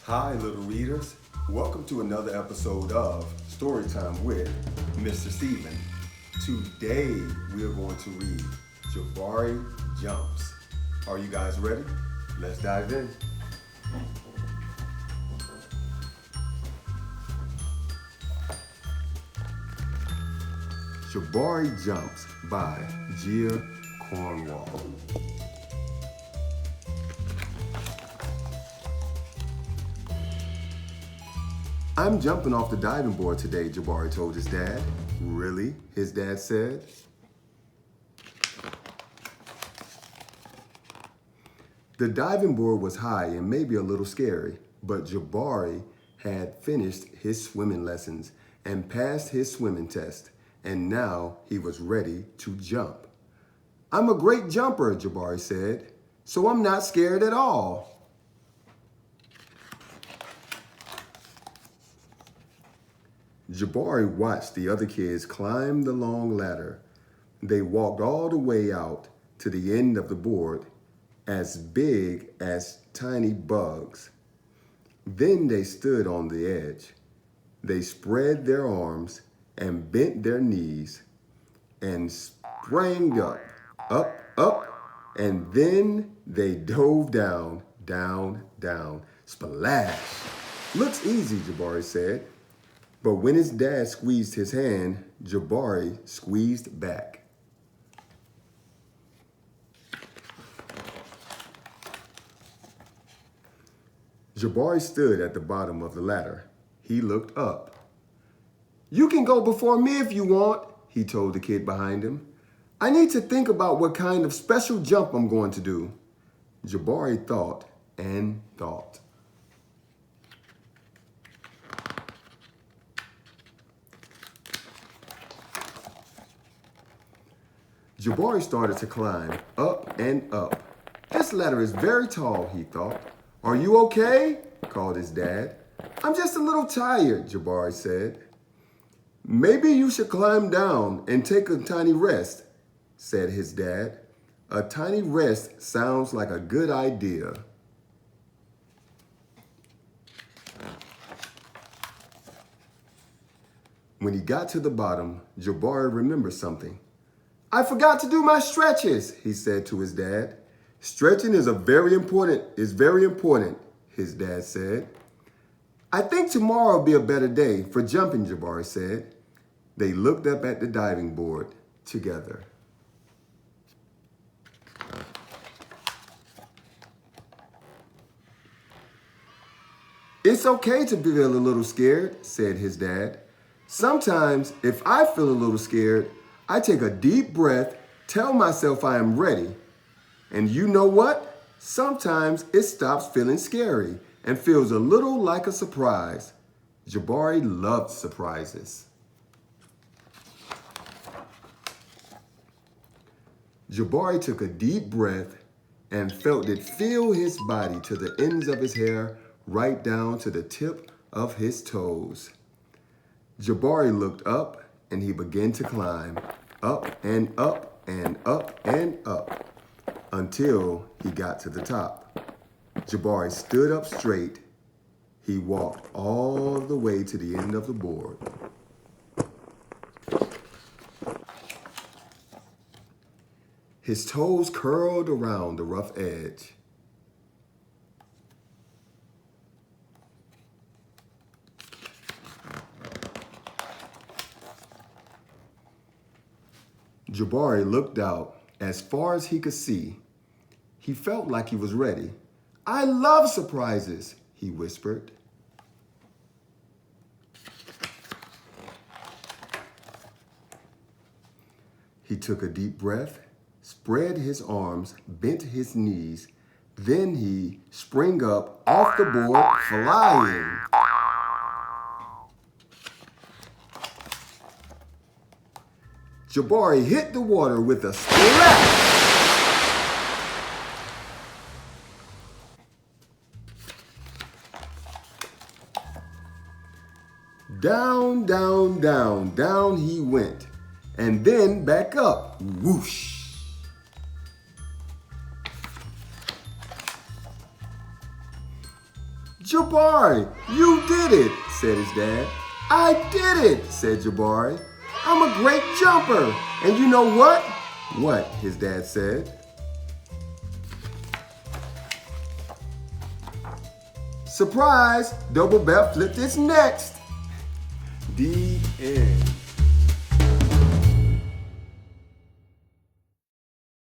Hi, little readers. Welcome to another episode of Storytime with Mr. Steven. Today, we are going to read Jabari Jumps. Are you guys ready? Let's dive in. Jabari Jumps by Gaia Cornwall. I'm jumping off the diving board today, Jabari told his dad. Really? His dad said. The diving board was high and maybe a little scary, but Jabari had finished his swimming lessons and passed his swimming test, and now he was ready to jump. I'm a great jumper, Jabari said, so I'm not scared at all. Jabari watched the other kids climb the long ladder. They walked all the way out to the end of the board, as big as tiny bugs. Then they stood on the edge. They spread their arms and bent their knees and sprang up, and then they dove down, down, splash. Looks easy, Jabari said. But when his dad squeezed his hand, Jabari squeezed back. Jabari stood at the bottom of the ladder. He looked up. You can go before me if you want, he told the kid behind him. I need to think about what kind of special jump I'm going to do. Jabari thought and thought. Jabari started to climb up and up. This ladder is very tall, he thought. Are you okay? Called his dad. I'm just a little tired, Jabari said. Maybe you should climb down and take a tiny rest, said his dad. A tiny rest sounds like a good idea. When he got to the bottom, Jabari remembered something. I forgot to do my stretches, he said to his dad. Stretching is very important, his dad said. I think tomorrow will be a better day for jumping, Jabari said. They looked up at the diving board together. It's okay to feel a little scared, said his dad. Sometimes, if I feel a little scared, I take a deep breath, tell myself I am ready. And you know what? Sometimes it stops feeling scary and feels a little like a surprise. Jabari loved surprises. Jabari took a deep breath and felt it fill his body to the ends of his hair, right down to the tip of his toes. Jabari looked up and he began to climb up and up and up and up until he got to the top. Jabari stood up straight. He walked all the way to the end of the board. His toes curled around the rough edge. Jabari looked out as far as he could see. He felt like he was ready. I love surprises, he whispered. He took a deep breath, spread his arms, bent his knees. Then he sprang up off the board, flying. Jabari hit the water with a splash. Down he went, and then back up, whoosh. Jabari, you did it, said his dad. I did it, said Jabari. I'm a great jumper. And you know what? What, his dad said. Surprise! Double Beth flipped its next. The end.